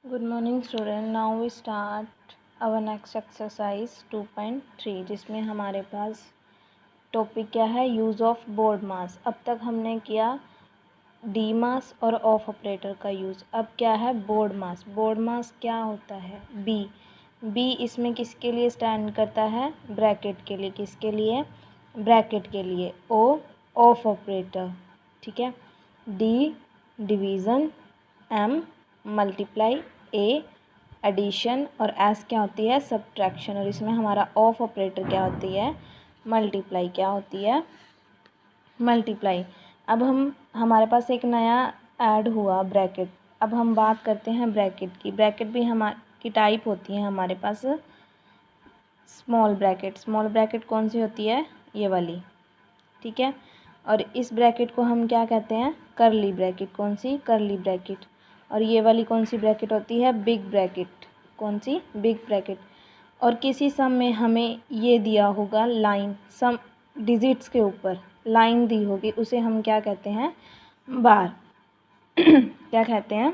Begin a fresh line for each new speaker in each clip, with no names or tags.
Good morning student. Now we start our next exercise 2.3 जिसमें हमारे पास topic क्या है, यूज़ ऑफ बोर्ड मास। अब तक हमने किया डी मास और ऑफ ऑपरेटर का यूज़। अब क्या है बोर्ड मास। बोर्ड मास क्या होता है, बी। बी इसमें किसके लिए स्टैंड करता है, ब्रैकेट के लिए। किसके लिए, ब्रैकेट के लिए। ओ ऑफ ऑपरेटर, ठीक है। डी डिवीज़न, एम मल्टीप्लाई, ए एडिशन और एस क्या होती है, सब्ट्रैक्शन। और इसमें हमारा ऑफ ऑपरेटर क्या होती है, मल्टीप्लाई। क्या होती है, मल्टीप्लाई। अब हमारे पास एक नया ऐड हुआ ब्रैकेट। अब हम बात करते हैं ब्रैकेट की। ब्रैकेट भी की टाइप होती है हमारे पास स्मॉल ब्रैकेट। स्मॉल ब्रैकेट कौन सी होती है, ये वाली, ठीक है। और इस ब्रैकेट को हम क्या कहते हैं, करली ब्रैकेट। कौन सी, करली ब्रैकेट। और ये वाली कौन सी ब्रैकेट होती है, बिग ब्रैकेट। कौन सी, बिग ब्रैकेट। और किसी सम में हमें ये दिया होगा लाइन, सम डिजिट्स के ऊपर लाइन दी होगी, उसे हम क्या कहते हैं, बार। क्या कहते हैं,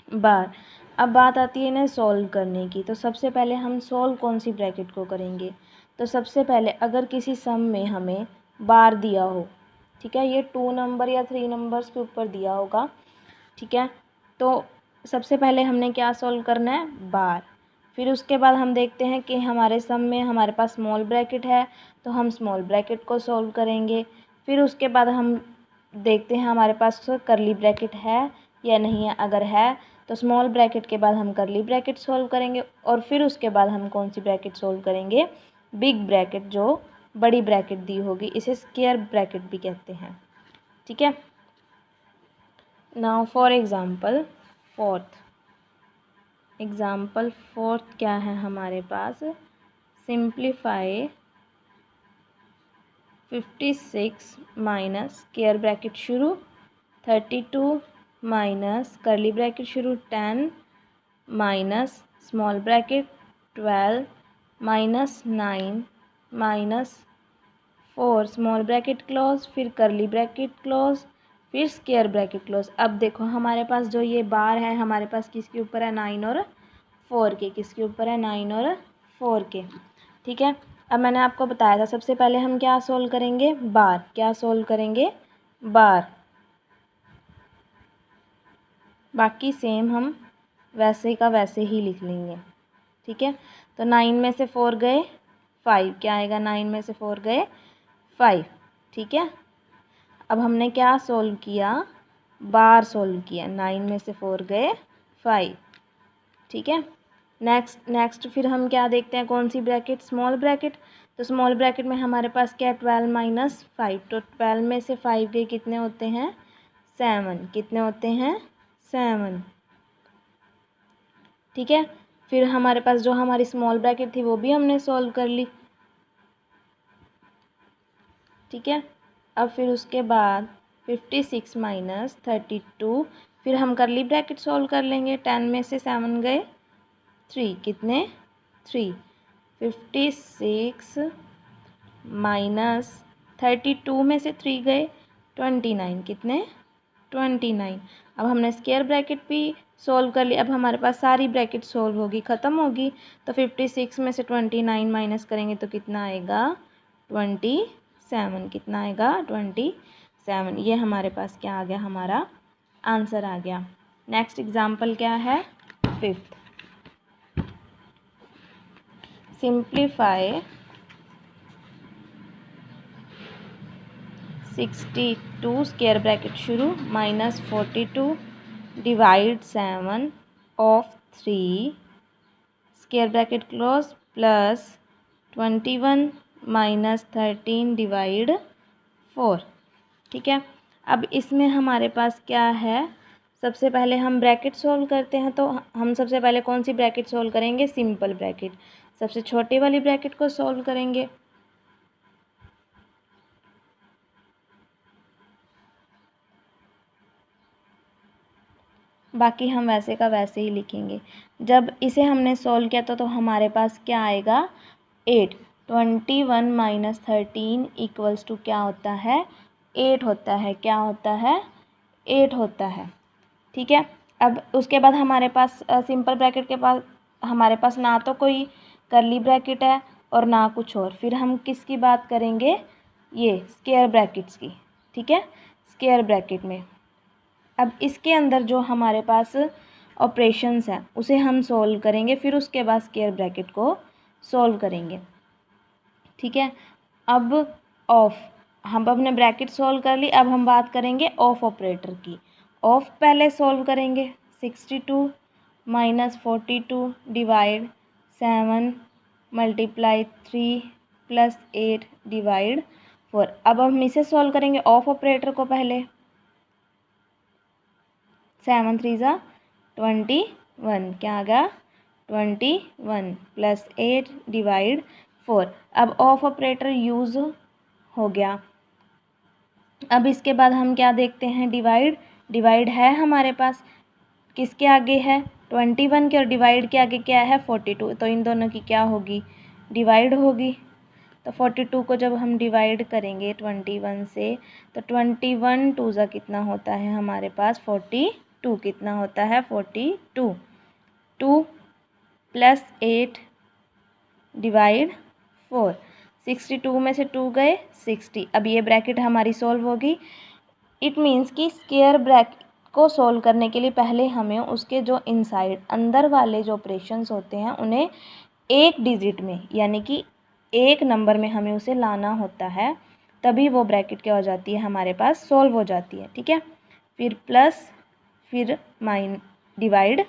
बार। अब बात आती है इन्हें सॉल्व करने की। तो सबसे पहले हम सॉल्व कौन सी ब्रैकेट को करेंगे। तो सबसे पहले अगर किसी सम में हमें बार दिया हो, ठीक है, ये 2 नंबर या 3 नंबर्स के ऊपर दिया होगा, ठीक है। तो सबसे पहले हमने क्या सॉल्व करना है, बार। फिर उसके बाद हम देखते हैं कि हमारे सम में हमारे पास स्मॉल ब्रैकेट है, तो हम स्मॉल ब्रैकेट को सॉल्व करेंगे। फिर उसके बाद हम देखते हैं हमारे पास करली ब्रैकेट है या नहीं है। अगर है तो स्मॉल ब्रैकेट के बाद हम करली ब्रैकेट सॉल्व करेंगे। और फिर उसके बाद हम कौन सी ब्रैकेट सॉल्व करेंगे, बिग ब्रैकेट, जो बड़ी ब्रैकेट दी होगी। इसे स्क्वायर ब्रैकेट भी कहते हैं, ठीक है। Now for example fourth. Example fourth क्या है हमारे पास, सिंप्लीफाई 56 माइनस स्क्वायर ब्रैकेट शुरू 32 माइनस करली ब्रैकेट शुरू 10 minus small bracket 12 minus 9 minus 4 small bracket close, फिर करली ब्रैकेट क्लोज, फिर स्क्वायर ब्रैकेट क्लोज। अब देखो हमारे पास जो ये बार है हमारे पास किसके ऊपर है, 9 और 4 के। किसके ऊपर है, 9 और 4 के, ठीक है। अब मैंने आपको बताया था सबसे पहले हम क्या सोल्व करेंगे, बार। क्या सोल्व करेंगे, बार। बाकी सेम हम वैसे का वैसे ही लिख लेंगे, ठीक है। तो 9 में से 4 गए 5, क्या आएगा, 9 में से 4 गए 5, ठीक है। अब हमने क्या सोल्व किया, बार सोल्व किया। 9 में से 4 गए 5, ठीक है। नेक्स्ट फिर हम क्या देखते हैं, कौन सी ब्रैकेट, स्मॉल ब्रैकेट। तो स्मॉल ब्रैकेट में हमारे पास क्या है, 12 माइनस 5। तो 12 में से 5 गए, कितने होते हैं, 7। कितने होते हैं, 7, ठीक है। फिर हमारे पास जो हमारी स्मॉल ब्रैकेट थी वो भी हमने सॉल्व कर ली, ठीक है। अब फिर उसके बाद 56 माइनस 32, फिर हम करली ब्रैकेट सॉल्व कर लेंगे। 10 में से 7 गए 3, कितने, 3। 56 माइनस 32 में से 3 गए 29, कितने, 29। अब हमने स्क्वायर ब्रैकेट भी सॉल्व कर ली। अब हमारे पास सारी ब्रैकेट सॉल्व होगी, ख़त्म होगी। तो 56 में से 29 माइनस करेंगे तो कितना आएगा, 27। कितना आएगा, 27। ये हमारे पास क्या आ गया, हमारा आंसर आ गया। नेक्स्ट एग्जाम्पल क्या है, फिफ्थ। सिंप्लीफाई 62 स्क्वायर ब्रैकेट शुरू minus 42 divide 7 of 3 square bracket close plus 21 minus 13 divide 4, ठीक है। अब इसमें हमारे पास क्या है, सबसे पहले हम ब्रैकेट सॉल्व करते हैं। तो हम सबसे पहले कौन सी ब्रैकेट सॉल्व करेंगे, सिंपल ब्रैकेट। सबसे छोटी वाली ब्रैकेट को सॉल्व करेंगे। बाकी हम वैसे का वैसे ही लिखेंगे। जब इसे हमने सॉल्व किया तो हमारे पास क्या आएगा, 8। 21 माइनस 13 इक्वल्स टू क्या होता है, 8 होता है। क्या होता है, 8 होता है, ठीक है। अब उसके बाद हमारे पास सिंपल ब्रैकेट के पास हमारे पास ना तो कोई कर्ली ब्रैकेट है और ना कुछ और। फिर हम किसकी बात करेंगे, ये स्क्वायर ब्रैकेट्स की, ठीक है, स्क्वायर ब्रैकेट में। अब इसके अंदर जो हमारे पास ऑपरेशंस हैं उसे हम सॉल्व करेंगे, फिर उसके बाद स्क्वायर ब्रैकेट को सॉल्व करेंगे, ठीक है। अब ऑफ, हम अपने ब्रैकेट सॉल्व कर ली, अब हम बात करेंगे ऑफ ऑपरेटर की। ऑफ पहले सॉल्व करेंगे, 62 minus 42 divide 7 multiply 3 plus 8 divide 4। अब हम इसे सॉल्व करेंगे ऑफ ऑपरेटर को पहले। 7 3 ज़ा 21, क्या आ गया 21 प्लस 8 डिवाइड 4। अब ऑफ ऑपरेटर यूज़ हो गया। अब इसके बाद हम क्या देखते हैं, डिवाइड। डिवाइड है हमारे पास, किसके आगे है 21 के, और डिवाइड के आगे क्या है 42, तो इन दोनों की क्या होगी, डिवाइड होगी। तो 42 को जब हम डिवाइड करेंगे 21 से, तो 21 2 ज़ा कितना होता है हमारे पास 42, कितना होता है 42, 2 प्लस 8 डिवाइड 4। 62 में से 2 गए 60। अब ये ब्रैकेट हमारी सॉल्व होगी। इट मीन्स कि स्क्वायर ब्रैकेट को सॉल्व करने के लिए पहले हमें उसके जो इनसाइड अंदर वाले जो ऑपरेशंस होते हैं उन्हें एक डिजिट में, यानी कि एक नंबर में हमें उसे लाना होता है, तभी वो ब्रैकेट क्या हो जाती है हमारे पास सॉल्व हो जाती है, ठीक है। फिर प्लस, फिर डिवाइड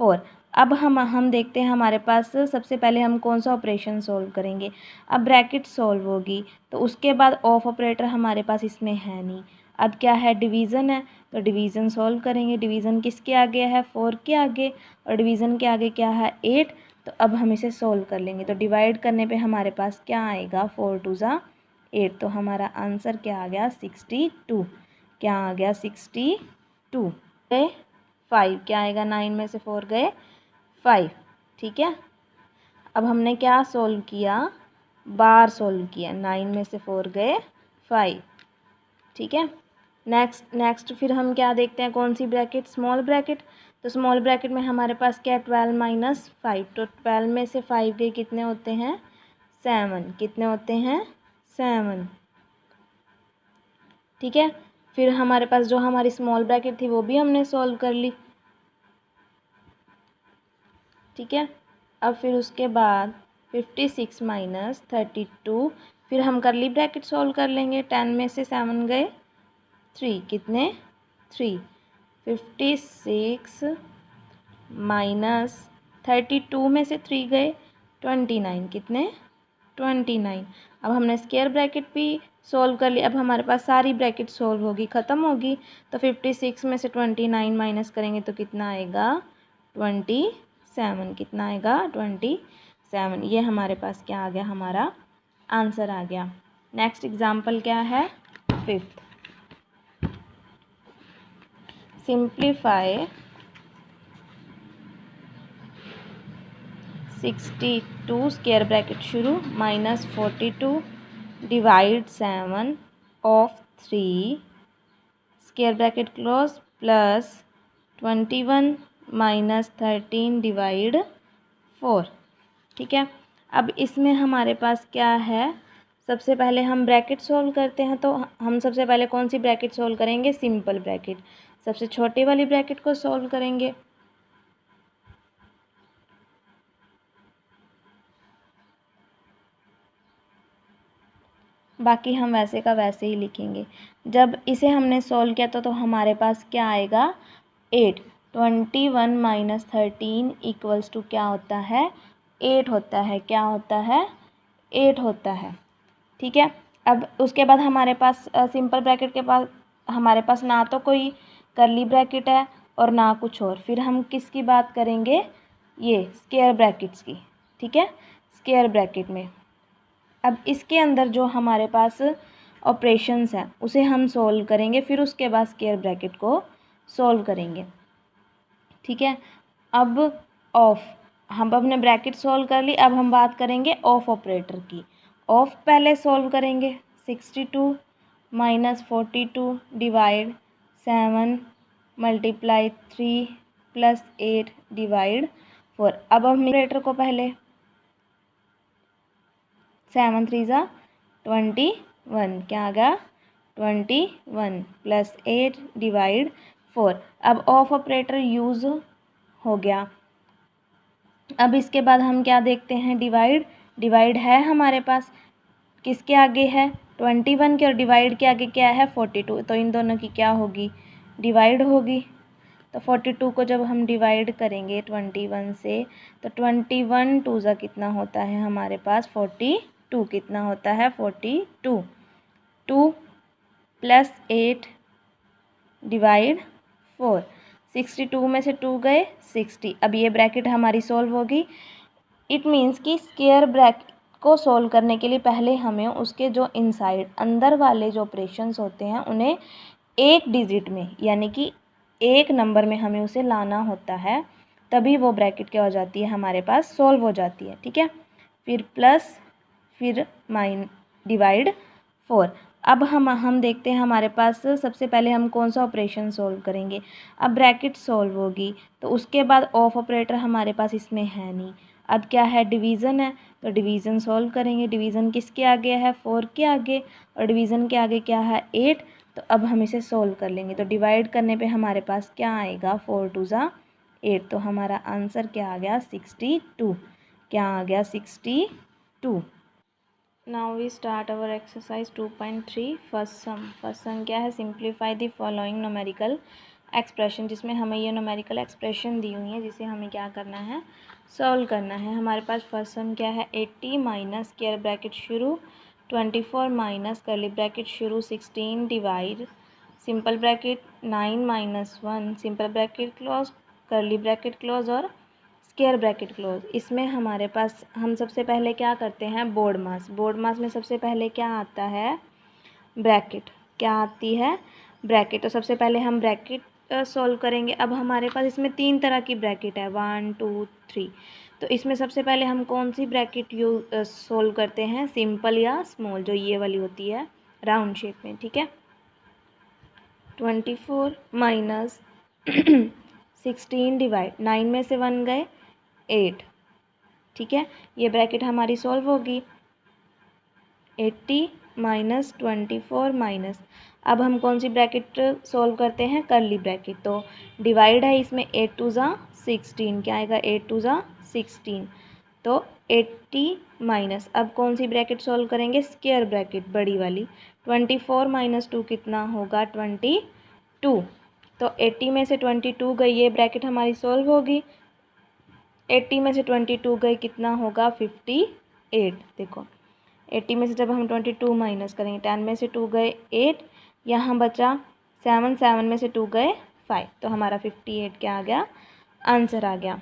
4। अब हम देखते हैं हमारे पास सबसे पहले हम कौन सा ऑपरेशन सॉल्व करेंगे। अब ब्रैकेट सॉल्व होगी तो उसके बाद ऑफ ऑपरेटर हमारे पास इसमें है नहीं। अब क्या है, डिवीज़न है, तो डिवीज़न सॉल्व करेंगे। डिवीज़न किसके आगे है 4 के आगे, और डिवीज़न के आगे क्या है 8। तो अब हम इसे सॉल्व कर लेंगे। तो डिवाइड करने पे हमारे पास क्या आएगा 4 2 ज़ा 8, तो हमारा आंसर क्या आ गया 62, क्या आ गया 62। 5 क्या आएगा, 9 में से 4 गए 5, ठीक है। अब हमने क्या सोल्व किया, बार सोल्व किया, 9 में से 4 गए 5, ठीक है। नेक्स्ट फिर हम क्या देखते हैं, कौन सी ब्रैकेट, स्मॉल ब्रैकेट। तो स्मॉल ब्रैकेट में हमारे पास क्या है 12 माइनस 5, तो 12 में से 5 गए कितने होते हैं 7, कितने होते हैं 7, ठीक है। फिर हमारे पास जो हमारी स्मॉल ब्रैकेट थी वो भी हमने सॉल्व कर ली, ठीक है। अब फिर उसके बाद 56 माइनस 32, फिर हम करली ब्रैकेट सॉल्व कर लेंगे। 10 में से 7 गए 3, कितने 3। 56 माइनस 32 में से 3 गए 29, कितने 29। अब हमने स्क्वायर ब्रैकेट भी सॉल्व कर ली। अब हमारे पास सारी ब्रैकेट सॉल्व होगी, ख़त्म होगी। तो 56 में से 29 माइनस करेंगे तो कितना आएगा 27, कितना आएगा 27। ये हमारे पास क्या आ गया, हमारा आंसर आ गया। नेक्स्ट एग्जाम्पल क्या है, 5th। सिंप्लीफाई 62 स्क्वायर ब्रैकेट शुरू minus 42 divide 7 of 3 square bracket close plus 21 minus 13 divide 4, ठीक है। अब इसमें हमारे पास क्या है, सबसे पहले हम ब्रैकेट सॉल्व करते हैं। तो हम सबसे पहले कौन सी ब्रैकेट सॉल्व करेंगे, सिंपल ब्रैकेट, सबसे छोटी वाली ब्रैकेट को सॉल्व करेंगे। बाकी हम वैसे का वैसे ही लिखेंगे। जब इसे हमने सॉल्व किया तो हमारे पास क्या आएगा 8। 21 माइनस 13 इक्वल्स टू क्या होता है 8 होता है, क्या होता है 8 होता है, ठीक है। अब उसके बाद हमारे पास सिंपल ब्रैकेट के पास हमारे पास ना तो कोई कर्ली ब्रैकेट है और ना कुछ और। फिर हम किसकी बात करेंगे, ये स्क्वायर ब्रैकेट्स की, ठीक है, स्क्वायर ब्रैकेट में। अब इसके अंदर जो हमारे पास ऑपरेशंस हैं उसे हम सॉल्व करेंगे, फिर उसके बाद स्क्वायर ब्रैकेट को सॉल्व करेंगे, ठीक है। अब ऑफ, हम अपने ब्रैकेट सॉल्व कर ली, अब हम बात करेंगे ऑफ ऑपरेटर की। ऑफ पहले सॉल्व करेंगे, 62 minus 42 divide 7 multiply 3 plus 8 divide 4। अब हम ऑपरेटर को पहले 7 3 ज़ा 21, क्या आ गया 21 प्लस 8 डिवाइड 4। अब ऑफ ऑपरेटर यूज़ हो गया। अब इसके बाद हम क्या देखते हैं, डिवाइड है हमारे पास, किसके आगे है 21 के, और डिवाइड के आगे क्या है 42, तो इन दोनों की क्या होगी डिवाइड होगी। तो 42 को जब हम डिवाइड करेंगे 21 से, तो 21 2 ज़ा कितना होता है हमारे पास 42, कितना होता है 42, 2 प्लस 8 डिवाइड 4, 62 में से 2 गए 60। अब ये ब्रैकेट हमारी सॉल्व होगी। इट मीन्स कि स्क्वायर ब्रैकेट को सॉल्व करने के लिए पहले हमें उसके जो इनसाइड अंदर वाले जो ऑपरेशंस होते हैं उन्हें एक डिजिट में, यानी कि एक नंबर में हमें उसे लाना होता है, तभी वो ब्रैकेट क्या हो जाती है हमारे पास सॉल्व हो जाती है। ठीक है, फिर प्लस, फिर डिवाइड 4। अब हम देखते हैं हमारे पास सबसे पहले हम कौन सा ऑपरेशन सॉल्व करेंगे। अब ब्रैकेट सॉल्व होगी तो उसके बाद ऑफ ऑपरेटर हमारे पास इसमें है नहीं। अब क्या है डिवीज़न है, तो डिवीज़न सॉल्व करेंगे। डिवीज़न किसके आगे है 4 के आगे, और डिवीज़न के आगे क्या है 8। तो अब हम इसे सॉल्व कर लेंगे। तो डिवाइड करने पे हमारे पास क्या आएगा 4 2 ज़ा 8, तो हमारा आंसर क्या आ गया 62, क्या आ गया 62। Now we start our exercise 2.3 first sum क्या है, simplify the following numerical expression, जिसमें हमें ये न्यूमेरिकल एक्सप्रेशन दी हुई है जिसे हमें क्या करना है सॉल्व करना है। हमारे पास फर्स्ट सम क्या है 80 माइनस स्क्वायर ब्रैकेट शुरू 24 माइनस कर्ली ब्रैकेट शुरू 16 divide simple bracket 9 minus 1 simple bracket close curly bracket close और स्क्वायर ब्रैकेट क्लोज। इसमें हमारे पास हम सबसे पहले क्या करते हैं बोर्ड मास में सबसे पहले क्या आता है ब्रैकेट, क्या आती है ब्रैकेट। तो सबसे पहले हम ब्रैकेट सॉल्व करेंगे। अब हमारे पास इसमें 3 तरह की ब्रैकेट है 1 2 3। तो इसमें सबसे पहले हम कौन सी ब्रैकेट सॉल्व करते हैं, सिंपल या स्मॉल, जो ये वाली होती है राउंड शेप में। ठीक है, 24 माइनस 16 डिवाइड 9 में से 1 गए 8। ठीक है, ये ब्रैकेट हमारी सॉल्व होगी 80 माइनस 24 माइनस, अब हम कौन सी ब्रैकेट सॉल्व करते हैं कर्ली ब्रैकेट। तो डिवाइड है इसमें 8 2 ज़ा 16, क्या आएगा 8 2 ज़ा 16, तो 80 माइनस, अब कौन सी ब्रैकेट सॉल्व करेंगे स्क्वायर ब्रैकेट बड़ी वाली। 24 माइनस 2 कितना होगा 22, तो 80 में से 22 गई, ये ब्रैकेट हमारी सॉल्व होगी। 80 में से 22 गए कितना होगा 58। देखो 80 में से जब हम 22 माइनस करेंगे 10 में से 2 गए 8, यहाँ बचा 7, 7 में से 2 गए 5, तो हमारा 58 क्या आ गया आंसर आ गया।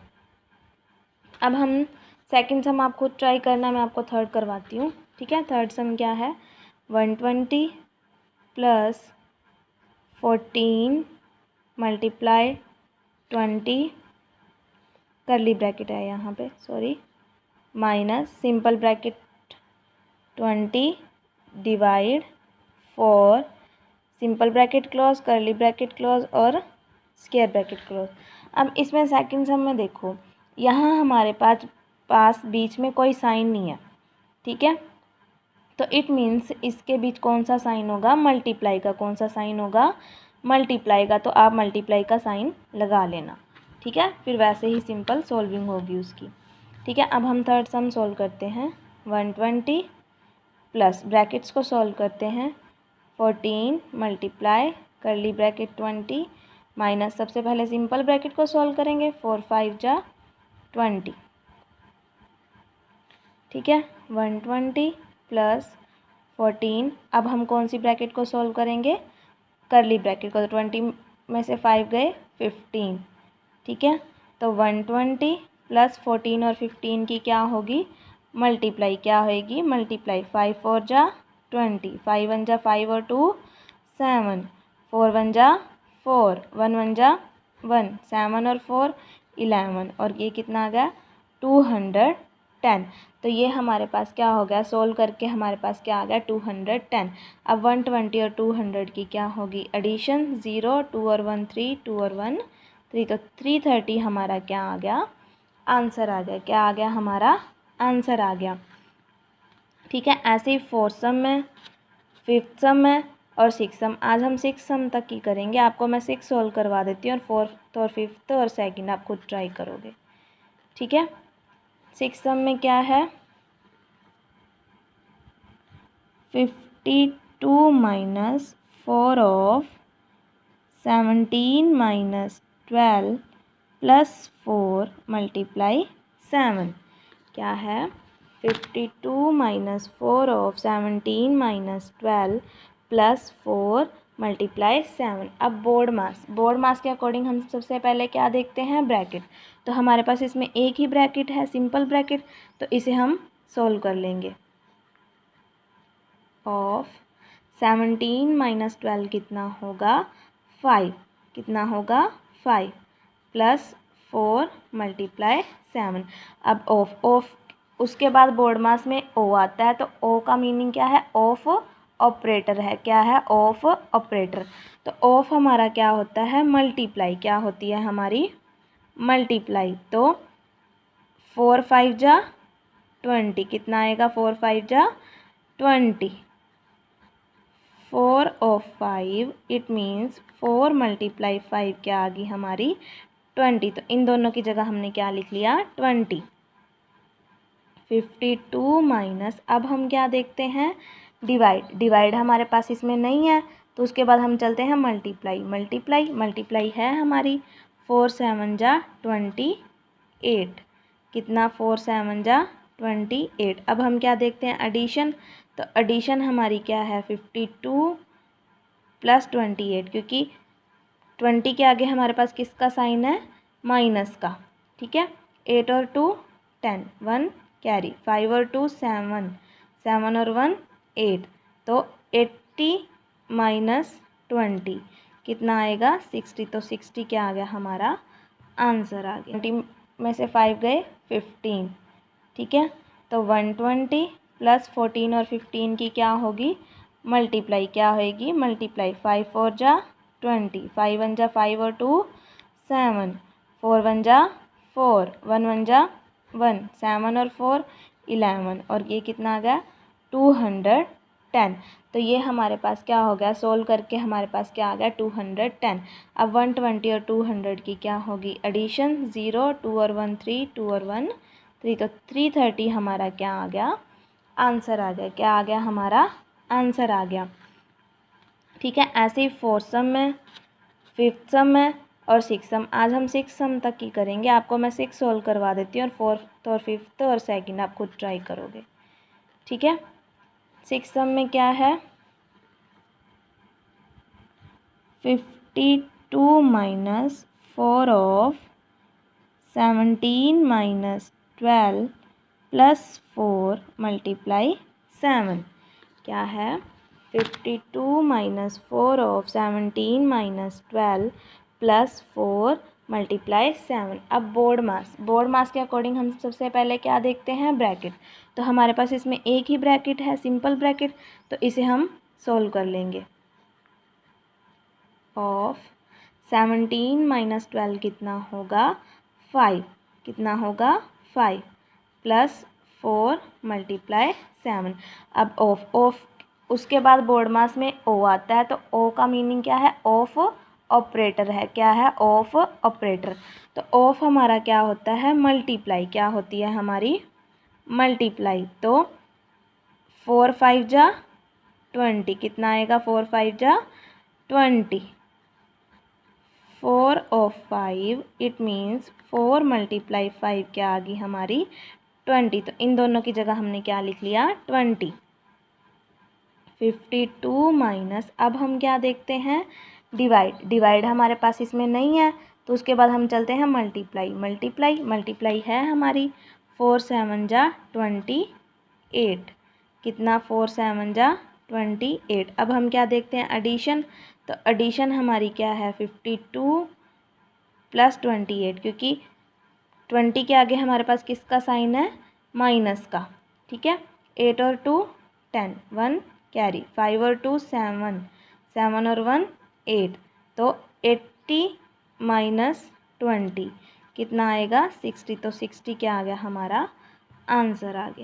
अब हम सेकंड सम आपको ट्राई करना, मैं आपको थर्ड करवाती हूँ। ठीक है, थर्ड सम क्या है 120 प्लस 14 मल्टीप्लाई 20 कर्ली ब्रैकेट है यहाँ पे sorry, minus simple bracket 20 divide 4 simple bracket close curly bracket close और स्क्वायर ब्रैकेट क्लोज। अब इसमें सेकंड सम में देखो, यहाँ हमारे पास बीच में कोई साइन नहीं है। ठीक है, तो इट मीन्स इसके बीच कौन सा साइन होगा मल्टीप्लाई का, कौन सा साइन होगा मल्टीप्लाई का, तो आप मल्टीप्लाई का साइन लगा लेना। ठीक है, फिर वैसे ही सिंपल सॉल्विंग होगी उसकी। ठीक है, अब हम थर्ड सम सॉल्व करते हैं 120 प्लस ब्रैकेट्स को सॉल्व करते हैं 14 मल्टीप्लाई कर्ली ब्रैकेट 20 माइनस सबसे पहले सिंपल ब्रैकेट को सॉल्व करेंगे 4 5 जा 20। ठीक है, 120 प्लस 14, अब हम कौन सी ब्रैकेट को सॉल्व करेंगे कर्ली ब्रैकेट को, तो 20 में से 5 गए 15। ठीक है, तो 120 प्लस 14 और 15 की क्या होगी मल्टीप्लाई, क्या होएगी मल्टीप्लाई 5 4 जा 20, 5 1 जा 5 और 2 7, 4 1 जा 4 1 1 जा 1, 7 और 4 11, और ये कितना आ गया 210। तो ये हमारे पास क्या हो गया सोल्व करके हमारे पास क्या आ गया 210। अब 120 और 200 की क्या होगी एडिशन, 0 2 और 1 3 2 और 1 3 तो 330 हमारा क्या आ गया, आंसर आ गया। क्या आ गया, हमारा आंसर आ गया। ठीक है, ऐसे ही फोर्थ सम में, फिफ्थ सम में और सिक्स सम। आज हम सिक्स सम तक की करेंगे। आपको मैं सिक्स सॉल्व करवा देती हूँ और फोर्थ और फिफ्थ और सेकंड आप खुद ट्राई करोगे। ठीक है, सिक्स सम में क्या है, 52 minus 4 of 17 minus 12 plus 4 multiply 7। क्या है, 52 minus 4 of 17 minus 12 plus 4 multiply 7। अब बोर्ड मास के अकॉर्डिंग हम सबसे पहले क्या देखते हैं, ब्रैकेट। तो हमारे पास इसमें एक ही ब्रैकेट है, सिंपल ब्रैकेट, तो इसे हम सोल्व कर लेंगे। ऑफ 17 माइनस 12 कितना होगा, 5। कितना होगा, 5 प्लस 4 मल्टीप्लाई 7। अब ऑफ उसके बाद बोर्ड मास में ओ आता है, तो ओ का मीनिंग क्या है, ऑफ ऑपरेटर है। क्या है, ऑफ ऑपरेटर। तो ऑफ हमारा क्या होता है, मल्टीप्लाई। क्या होती है हमारी, मल्टीप्लाई। तो 4 5 जा 20, कितना आएगा, 4 5 जा 20। 4 ऑफ 5 इट मीन्स 4 मल्टीप्लाई 5 क्या आ गई हमारी, 20। तो इन दोनों की जगह हमने क्या लिख लिया, 20। 52 माइनस, अब हम क्या देखते हैं, डिवाइड हमारे पास इसमें नहीं है, तो उसके बाद हम चलते हैं मल्टीप्लाई है हमारी। 4 7 जा 28। कितना, 4 7 जा 28। अब हम क्या देखते हैं, एडिशन। तो एडिशन हमारी क्या है, 52 प्लस 28, क्योंकि 20 के आगे हमारे पास किसका साइन है, माइनस का। ठीक है, 8 और 2 10, 1 कैरी, 5 और 2 7, 7 और 1 8। तो 80 माइनस 20 कितना आएगा, 60। तो 60 क्या आ गया, हमारा आंसर आ गया। 20 में से 5 गए 15। ठीक है, तो 120 प्लस 14 और 15 की क्या होगी, मल्टीप्लाई। क्या होएगी, मल्टीप्लाई। 5 4 जा 20, 5 1 जा 5 और 2 7, 4 1 जा 4, 1 1 जा 1, 7 और 4 11, और ये कितना आ गया, 210। तो ये हमारे पास क्या हो गया, सोल्व करके हमारे पास क्या आ गया, 210। अब 120 और 200 की क्या होगी, एडिशन। 0 2 और 1 3, 2 और 1 3, तो 330 हमारा क्या आ गया, आंसर आ गया। क्या आ गया, हमारा आंसर आ गया। ठीक है, ऐसे ही फोर्थ सम में, फिफ्थ सम में और सिक्स सम। आज हम सिक्स सम तक की करेंगे। आपको मैं सिक्स सोल्व करवा देती हूँ और फोर्थ और फिफ्थ और सेकंड आप खुद ट्राई करोगे। ठीक है, सिक्स सम में क्या है, 52 minus 4 of 17 minus 12 plus 4 multiply 7। क्या है, 52 minus 4 of 17 minus 12 plus 4 multiply 7। अब बोर्ड मास के अकॉर्डिंग हम सबसे पहले क्या देखते हैं, ब्रैकेट। तो हमारे पास इसमें एक ही ब्रैकेट है, सिंपल ब्रैकेट, तो इसे हम सोल्व कर लेंगे। ऑफ 17 माइनस 12 कितना होगा, 5। कितना होगा, 5 प्लस 4 मल्टीप्लाई 7। अब ऑफ उसके बाद बोर्ड मास में ओ आता है, तो ओ का मीनिंग क्या है, ऑफ ऑपरेटर है। क्या है, ऑफ ऑपरेटर। तो ऑफ हमारा क्या होता है, मल्टीप्लाई। क्या होती है हमारी, मल्टीप्लाई। तो 4 5 जा 20, कितना आएगा, 4 5 जा 20। 4 ऑफ 5 इट मीन्स 4 मल्टीप्लाई 5 क्या आ गई हमारी, 20। तो इन दोनों की जगह हमने क्या लिख लिया, 20। 52 माइनस, अब हम क्या देखते हैं, डिवाइड हमारे पास इसमें नहीं है, तो उसके बाद हम चलते हैं मल्टीप्लाई है हमारी। 4 7 जा 28। कितना, 4 7 जा 28। अब हम क्या देखते हैं, एडिशन। तो एडिशन हमारी क्या है, 52 प्लस 28, क्योंकि 20 के आगे हमारे पास किसका साइन है, माइनस का। ठीक है, 8 और 2 10, 1 कैरी, 5 और 2 7, 7 और 1 8। तो 80 माइनस 20 कितना आएगा 60। तो 60 क्या आ गया हमारा आंसर आ गया।